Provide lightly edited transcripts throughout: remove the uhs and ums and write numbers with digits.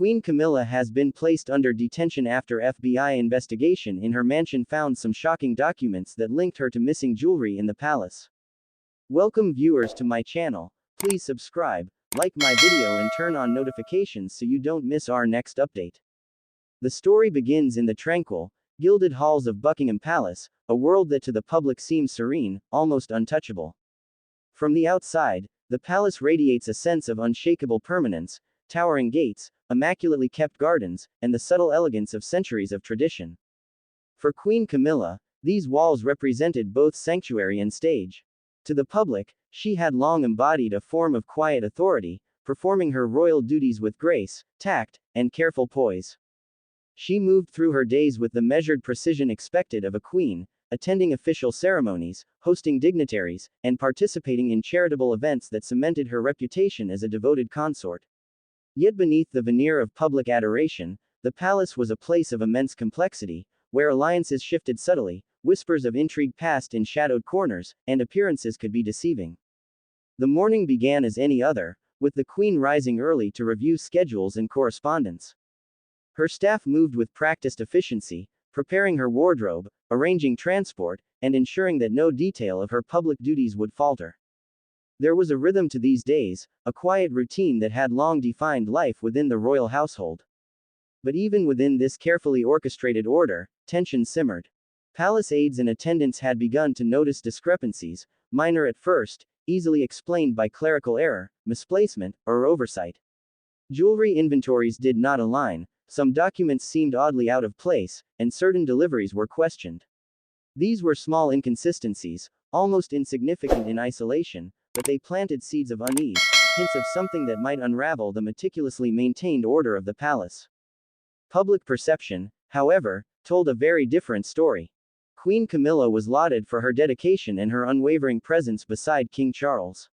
Queen Camilla has been placed under detention after FBI investigation in her mansion found some shocking documents that linked her to missing jewelry in the palace. Welcome viewers to my channel. Please subscribe, like my video and turn on notifications so you don't miss our next update. The story begins in the tranquil, gilded halls of Buckingham Palace, a world that to the public seems serene, almost untouchable. From the outside, the palace radiates a sense of unshakable permanence, towering gates, immaculately kept gardens, and the subtle elegance of centuries of tradition. For Queen Camilla, these walls represented both sanctuary and stage. To the public, she had long embodied a form of quiet authority, performing her royal duties with grace, tact, and careful poise. She moved through her days with the measured precision expected of a queen, attending official ceremonies, hosting dignitaries, and participating in charitable events that cemented her reputation as a devoted consort. Yet beneath the veneer of public adoration, the palace was a place of immense complexity, where alliances shifted subtly, whispers of intrigue passed in shadowed corners, and appearances could be deceiving. The morning began as any other, with the queen rising early to review schedules and correspondence. Her staff moved with practiced efficiency, preparing her wardrobe, arranging transport, and ensuring that no detail of her public duties would falter. There was a rhythm to these days, a quiet routine that had long defined life within the royal household. But even within this carefully orchestrated order, tension simmered. Palace aides and attendants had begun to notice discrepancies, minor at first, easily explained by clerical error, misplacement, or oversight. Jewelry inventories did not align, some documents seemed oddly out of place, and certain deliveries were questioned. These were small inconsistencies, almost insignificant in isolation, but they planted seeds of unease, hints of something that might unravel the meticulously maintained order of the palace. Public perception, however, told a very different story. Queen Camilla was lauded for her dedication and her unwavering presence beside King Charles.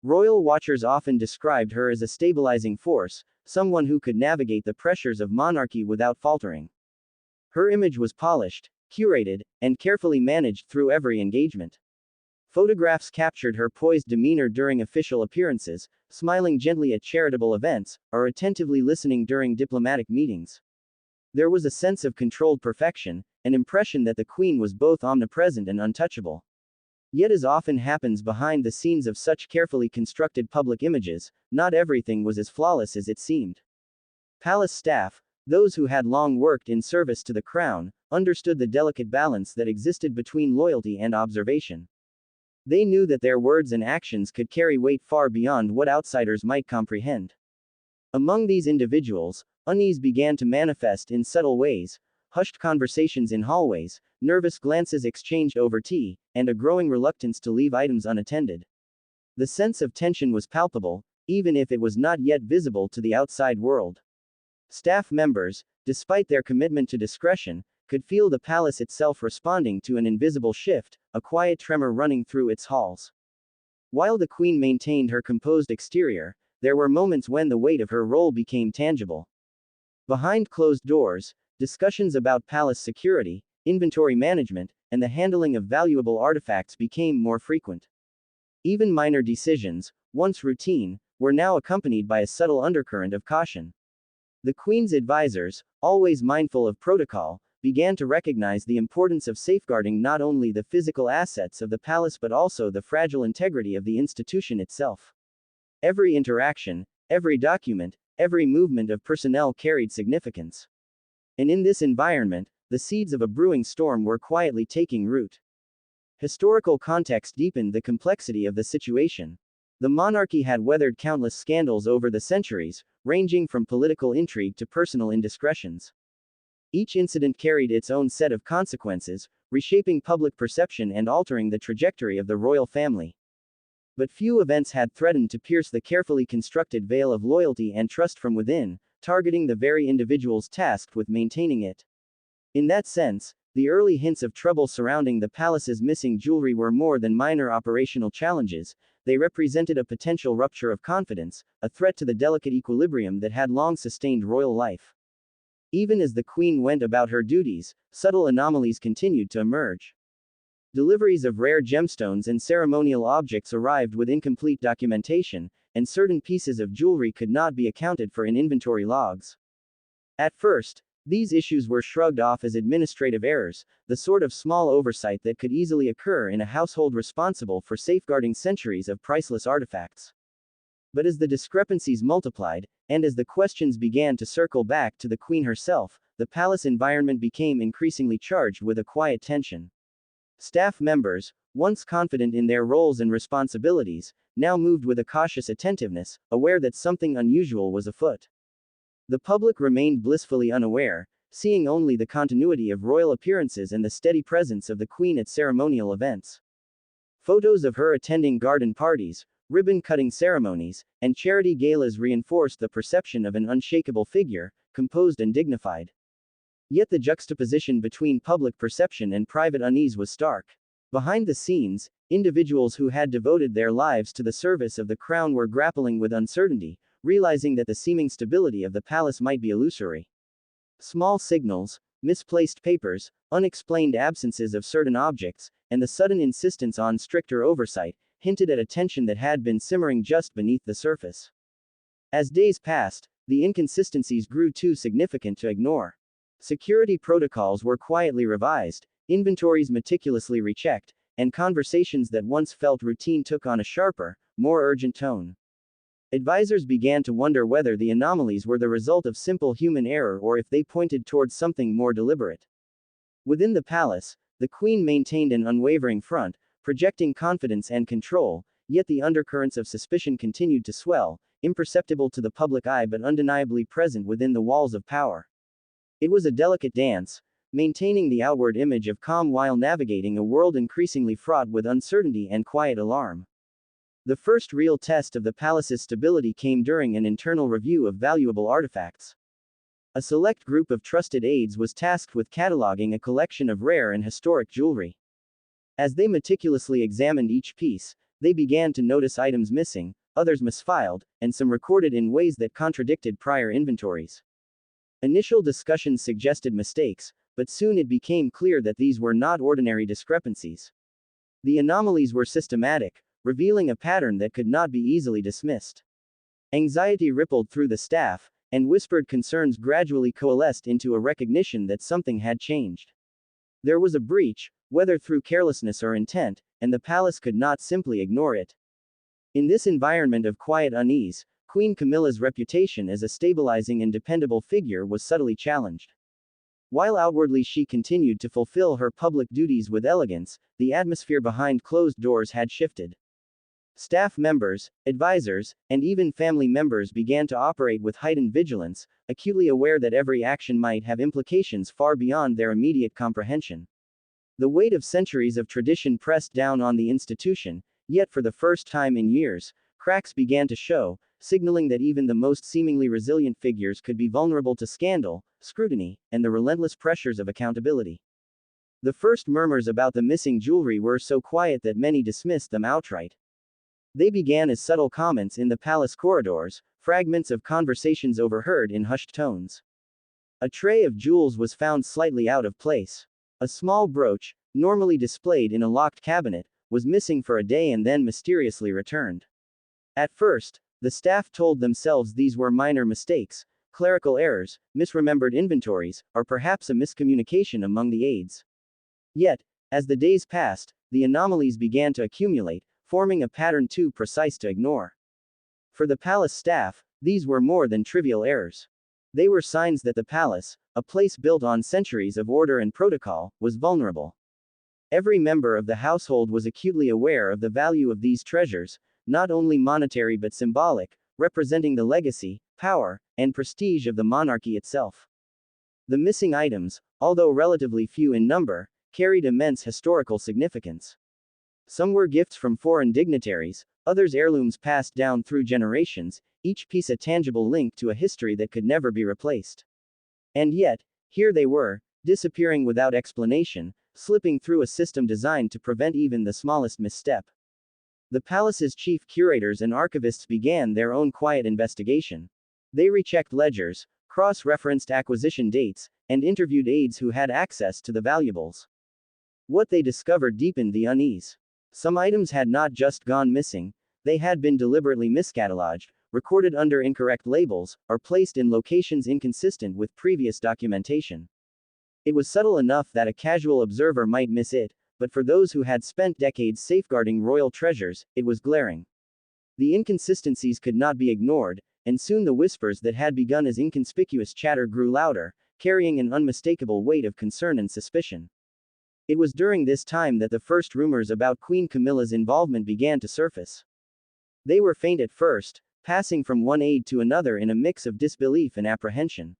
Royal watchers often described her as a stabilizing force, someone who could navigate the pressures of monarchy without faltering. Her image was polished, curated, and carefully managed through every engagement. Photographs captured her poised demeanor during official appearances, smiling gently at charitable events, or attentively listening during diplomatic meetings. There was a sense of controlled perfection, an impression that the queen was both omnipresent and untouchable. Yet as often happens behind the scenes of such carefully constructed public images, not everything was as flawless as it seemed. Palace staff, those who had long worked in service to the crown, understood the delicate balance that existed between loyalty and observation. They knew that their words and actions could carry weight far beyond what outsiders might comprehend. Among these individuals, unease began to manifest in subtle ways: hushed conversations in hallways, nervous glances exchanged over tea, and a growing reluctance to leave items unattended. The sense of tension was palpable, even if it was not yet visible to the outside world. Staff members, despite their commitment to discretion, could feel the palace itself responding to an invisible shift, a quiet tremor running through its halls. While the queen maintained her composed exterior, there were moments when the weight of her role became tangible. Behind closed doors, discussions about palace security, inventory management, and the handling of valuable artifacts became more frequent. Even minor decisions, once routine, were now accompanied by a subtle undercurrent of caution. The queen's advisors, always mindful of protocol, began to recognize the importance of safeguarding not only the physical assets of the palace but also the fragile integrity of the institution itself. Every interaction, every document, every movement of personnel carried significance. And in this environment, the seeds of a brewing storm were quietly taking root. Historical context deepened the complexity of the situation. The monarchy had weathered countless scandals over the centuries, ranging from political intrigue to personal indiscretions. Each incident carried its own set of consequences, reshaping public perception and altering the trajectory of the royal family. But few events had threatened to pierce the carefully constructed veil of loyalty and trust from within, targeting the very individuals tasked with maintaining it. In that sense, the early hints of trouble surrounding the palace's missing jewelry were more than minor operational challenges. They represented a potential rupture of confidence, a threat to the delicate equilibrium that had long sustained royal life. Even as the queen went about her duties, subtle anomalies continued to emerge. Deliveries of rare gemstones and ceremonial objects arrived with incomplete documentation, and certain pieces of jewelry could not be accounted for in inventory logs. At first, these issues were shrugged off as administrative errors, the sort of small oversight that could easily occur in a household responsible for safeguarding centuries of priceless artifacts. But as the discrepancies multiplied, and as the questions began to circle back to the Queen herself, the palace environment became increasingly charged with a quiet tension. Staff members, once confident in their roles and responsibilities, now moved with a cautious attentiveness, aware that something unusual was afoot. The public remained blissfully unaware, seeing only the continuity of royal appearances and the steady presence of the Queen at ceremonial events. Photos of her attending garden parties, ribbon-cutting ceremonies, and charity galas reinforced the perception of an unshakable figure, composed and dignified. Yet the juxtaposition between public perception and private unease was stark. Behind the scenes, individuals who had devoted their lives to the service of the crown were grappling with uncertainty, realizing that the seeming stability of the palace might be illusory. Small signals, misplaced papers, unexplained absences of certain objects, and the sudden insistence on stricter oversight, hinted at a tension that had been simmering just beneath the surface. As days passed, the inconsistencies grew too significant to ignore. Security protocols were quietly revised, inventories meticulously rechecked, and conversations that once felt routine took on a sharper, more urgent tone. Advisors began to wonder whether the anomalies were the result of simple human error or if they pointed towards something more deliberate. Within the palace, the Queen maintained an unwavering front, projecting confidence and control, yet the undercurrents of suspicion continued to swell, imperceptible to the public eye but undeniably present within the walls of power. It was a delicate dance, maintaining the outward image of calm while navigating a world increasingly fraught with uncertainty and quiet alarm. The first real test of the palace's stability came during an internal review of valuable artifacts. A select group of trusted aides was tasked with cataloging a collection of rare and historic jewelry. As they meticulously examined each piece, they began to notice items missing, others misfiled, and some recorded in ways that contradicted prior inventories. Initial discussions suggested mistakes, but soon it became clear that these were not ordinary discrepancies. The anomalies were systematic, revealing a pattern that could not be easily dismissed. Anxiety rippled through the staff, and whispered concerns gradually coalesced into a recognition that something had changed. There was a breach, whether through carelessness or intent, and the palace could not simply ignore it. In this environment of quiet unease, Queen Camilla's reputation as a stabilizing and dependable figure was subtly challenged. While outwardly she continued to fulfill her public duties with elegance, the atmosphere behind closed doors had shifted. Staff members, advisors, and even family members began to operate with heightened vigilance, acutely aware that every action might have implications far beyond their immediate comprehension. The weight of centuries of tradition pressed down on the institution, yet for the first time in years, cracks began to show, signaling that even the most seemingly resilient figures could be vulnerable to scandal, scrutiny, and the relentless pressures of accountability. The first murmurs about the missing jewelry were so quiet that many dismissed them outright. They began as subtle comments in the palace corridors, fragments of conversations overheard in hushed tones. A tray of jewels was found slightly out of place. A small brooch, normally displayed in a locked cabinet, was missing for a day and then mysteriously returned. At first, the staff told themselves these were minor mistakes, clerical errors, misremembered inventories, or perhaps a miscommunication among the aides. Yet, as the days passed, the anomalies began to accumulate, forming a pattern too precise to ignore. For the palace staff, these were more than trivial errors. They were signs that the palace, a place built on centuries of order and protocol, was vulnerable. Every member of the household was acutely aware of the value of these treasures, not only monetary but symbolic, representing the legacy, power, and prestige of the monarchy itself. The missing items, although relatively few in number, carried immense historical significance. Some were gifts from foreign dignitaries, others heirlooms passed down through generations, each piece a tangible link to a history that could never be replaced. And yet, here they were, disappearing without explanation, slipping through a system designed to prevent even the smallest misstep. The palace's chief curators and archivists began their own quiet investigation. They rechecked ledgers, cross-referenced acquisition dates, and interviewed aides who had access to the valuables. What they discovered deepened the unease. Some items had not just gone missing, They had been deliberately miscatalogued, recorded under incorrect labels, or placed in locations inconsistent with previous documentation. It was subtle enough that a casual observer might miss it, but for those who had spent decades safeguarding royal treasures, it was glaring. The inconsistencies could not be ignored, and soon the whispers that had begun as inconspicuous chatter grew louder, carrying an unmistakable weight of concern and suspicion. It was during this time that the first rumors about Queen Camilla's involvement began to surface. They were faint at first, passing from one aide to another in a mix of disbelief and apprehension.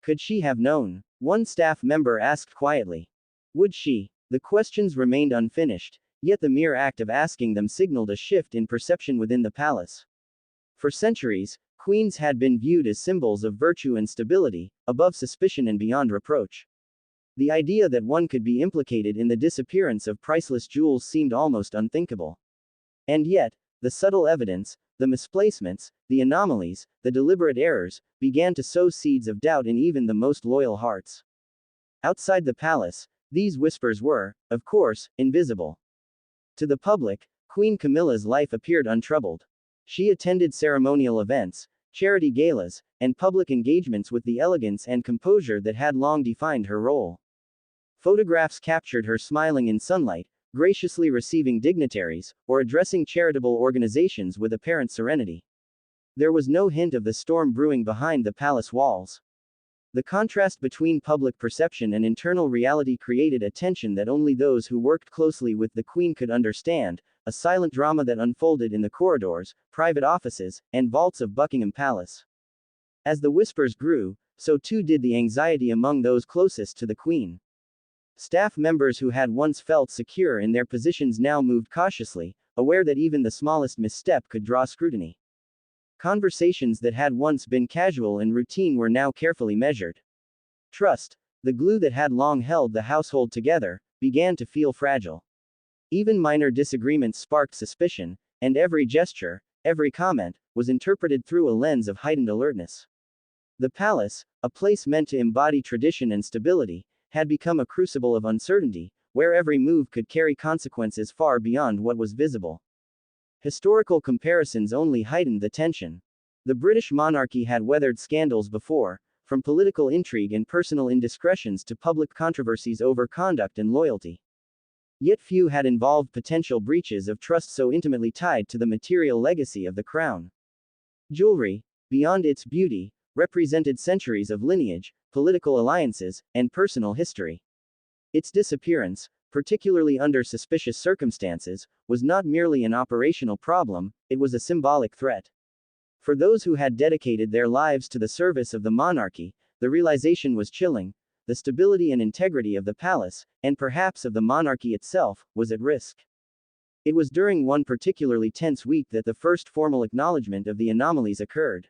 Could she have known? One staff member asked quietly. Would she? The questions remained unfinished, yet the mere act of asking them signaled a shift in perception within the palace. For centuries, queens had been viewed as symbols of virtue and stability, above suspicion and beyond reproach. The idea that one could be implicated in the disappearance of priceless jewels seemed almost unthinkable. And yet, the subtle evidence, the misplacements, the anomalies, the deliberate errors, began to sow seeds of doubt in even the most loyal hearts. Outside the palace, these whispers were, of course, invisible. To the public, Queen Camilla's life appeared untroubled. She attended ceremonial events, charity galas, and public engagements with the elegance and composure that had long defined her role. Photographs captured her smiling in sunlight, graciously receiving dignitaries, or addressing charitable organizations with apparent serenity. There was no hint of the storm brewing behind the palace walls. The contrast between public perception and internal reality created a tension that only those who worked closely with the Queen could understand, a silent drama that unfolded in the corridors, private offices, and vaults of Buckingham Palace. As the whispers grew, so too did the anxiety among those closest to the Queen. Staff members who had once felt secure in their positions now moved cautiously, aware that even the smallest misstep could draw scrutiny. Conversations that had once been casual and routine were now carefully measured. Trust, the glue that had long held the household together, began to feel fragile. Even minor disagreements sparked suspicion, and every gesture, every comment, was interpreted through a lens of heightened alertness. The palace, a place meant to embody tradition and stability, had become a crucible of uncertainty, where every move could carry consequences far beyond what was visible. Historical comparisons only heightened the tension. The British monarchy had weathered scandals before, from political intrigue and personal indiscretions to public controversies over conduct and loyalty. Yet few had involved potential breaches of trust so intimately tied to the material legacy of the crown. Jewelry, beyond its beauty, represented centuries of lineage, political alliances, and personal history. Its disappearance, particularly under suspicious circumstances, was not merely an operational problem, it was a symbolic threat. For those who had dedicated their lives to the service of the monarchy, the realization was chilling. The stability and integrity of the palace, and perhaps of the monarchy itself, was at risk. It was during one particularly tense week that the first formal acknowledgement of the anomalies occurred.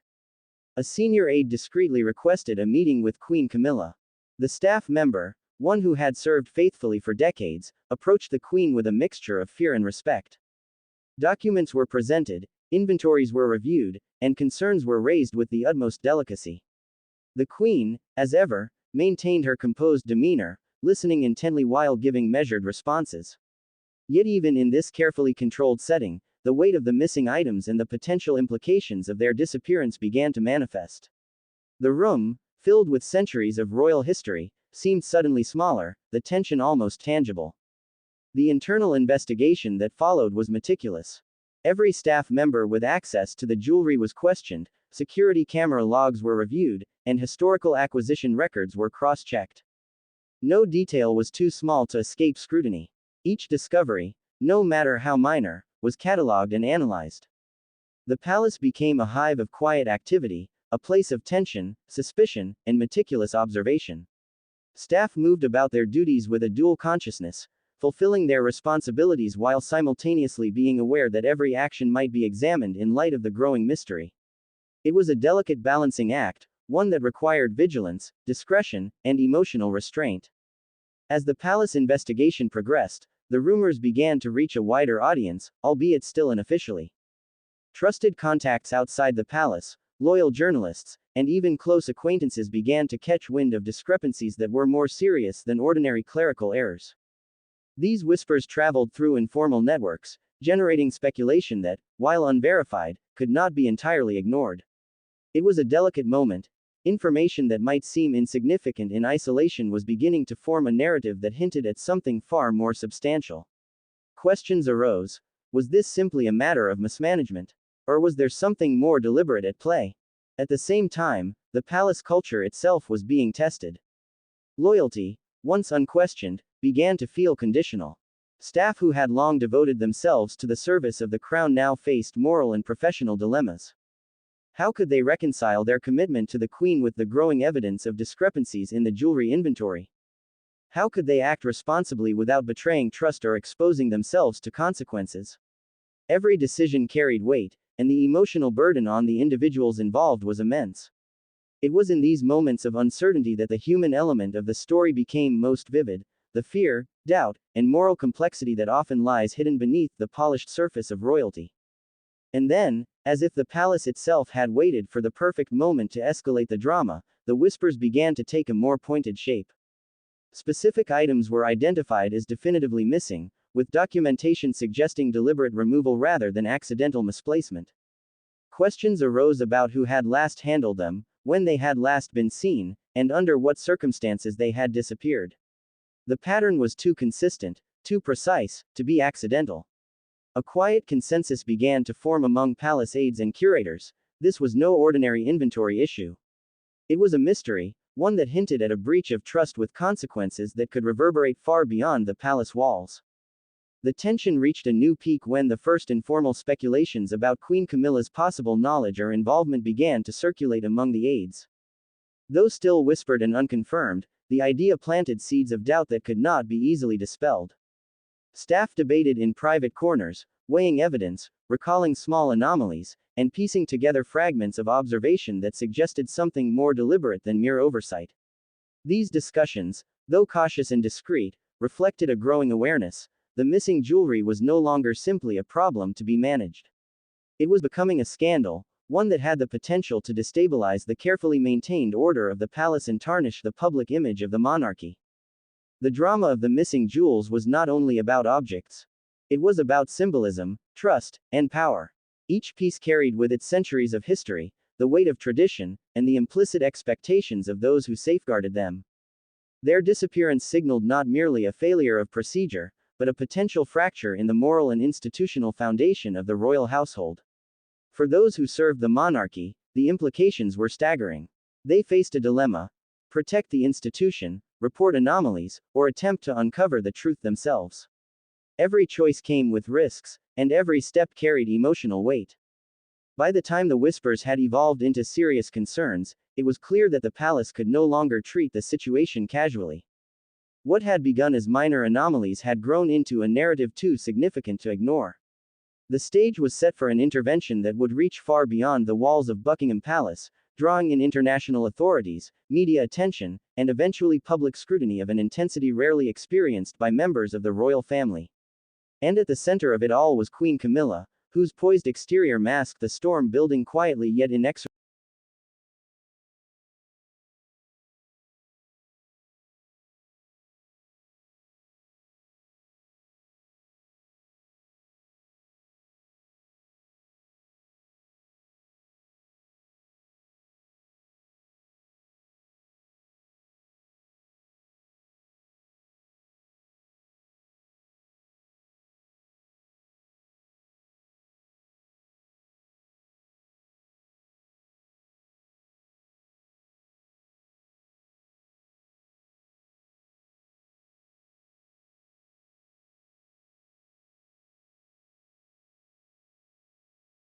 A senior aide discreetly requested a meeting with Queen Camilla. The staff member, one who had served faithfully for decades, approached the Queen with a mixture of fear and respect. Documents were presented, inventories were reviewed, and concerns were raised with the utmost delicacy. The Queen, as ever, maintained her composed demeanor, listening intently while giving measured responses. Yet even in this carefully controlled setting, the weight of the missing items and the potential implications of their disappearance began to manifest. The room, filled with centuries of royal history, seemed suddenly smaller, the tension almost tangible. The internal investigation that followed was meticulous. Every staff member with access to the jewelry was questioned, security camera logs were reviewed, and historical acquisition records were cross-checked. No detail was too small to escape scrutiny. Each discovery, no matter how minor, was catalogued and analyzed. The palace became a hive of quiet activity, a place of tension, suspicion, and meticulous observation. Staff moved about their duties with a dual consciousness, fulfilling their responsibilities while simultaneously being aware that every action might be examined in light of the growing mystery. It was a delicate balancing act, one that required vigilance, discretion, and emotional restraint. As the palace investigation progressed, the rumors began to reach a wider audience, albeit still unofficially. Trusted contacts outside the palace, loyal journalists, and even close acquaintances began to catch wind of discrepancies that were more serious than ordinary clerical errors. These whispers traveled through informal networks, generating speculation that, while unverified, could not be entirely ignored. It was a delicate moment. Information that might seem insignificant in isolation was beginning to form a narrative that hinted at something far more substantial. Questions arose. Was this simply a matter of mismanagement? Or was there something more deliberate at play? At the same time, the palace culture itself was being tested. Loyalty, once unquestioned, began to feel conditional. Staff who had long devoted themselves to the service of the crown now faced moral and professional dilemmas. How could they reconcile their commitment to the queen with the growing evidence of discrepancies in the jewelry inventory? How could they act responsibly without betraying trust or exposing themselves to consequences? Every decision carried weight, and the emotional burden on the individuals involved was immense. It was in these moments of uncertainty that the human element of the story became most vivid, the fear, doubt, and moral complexity that often lies hidden beneath the polished surface of royalty. And then, as if the palace itself had waited for the perfect moment to escalate the drama, the whispers began to take a more pointed shape. Specific items were identified as definitively missing, with documentation suggesting deliberate removal rather than accidental misplacement. Questions arose about who had last handled them, when they had last been seen, and under what circumstances they had disappeared. The pattern was too consistent, too precise, to be accidental. A quiet consensus began to form among palace aides and curators. This was no ordinary inventory issue. It was a mystery, one that hinted at a breach of trust with consequences that could reverberate far beyond the palace walls. The tension reached a new peak when the first informal speculations about Queen Camilla's possible knowledge or involvement began to circulate among the aides. Though still whispered and unconfirmed, the idea planted seeds of doubt that could not be easily dispelled. Staff debated in private corners, weighing evidence, recalling small anomalies, and piecing together fragments of observation that suggested something more deliberate than mere oversight. These discussions, though cautious and discreet, reflected a growing awareness. The missing jewelry was no longer simply a problem to be managed. It was becoming a scandal, one that had the potential to destabilize the carefully maintained order of the palace and tarnish the public image of the monarchy. The drama of the missing jewels was not only about objects. It was about symbolism, trust, and power. Each piece carried with it centuries of history, the weight of tradition, and the implicit expectations of those who safeguarded them. Their disappearance signaled not merely a failure of procedure, but a potential fracture in the moral and institutional foundation of the royal household. For those who served the monarchy, the implications were staggering. They faced a dilemma: protect the institution, report anomalies, or attempt to uncover the truth themselves. Every choice came with risks, and every step carried emotional weight. By the time the whispers had evolved into serious concerns, it was clear that the palace could no longer treat the situation casually. What had begun as minor anomalies had grown into a narrative too significant to ignore. The stage was set for an intervention that would reach far beyond the walls of Buckingham Palace, drawing in international authorities, media attention, and eventually public scrutiny of an intensity rarely experienced by members of the royal family. And at the center of it all was Queen Camilla, whose poised exterior masked the storm building quietly yet inexorably.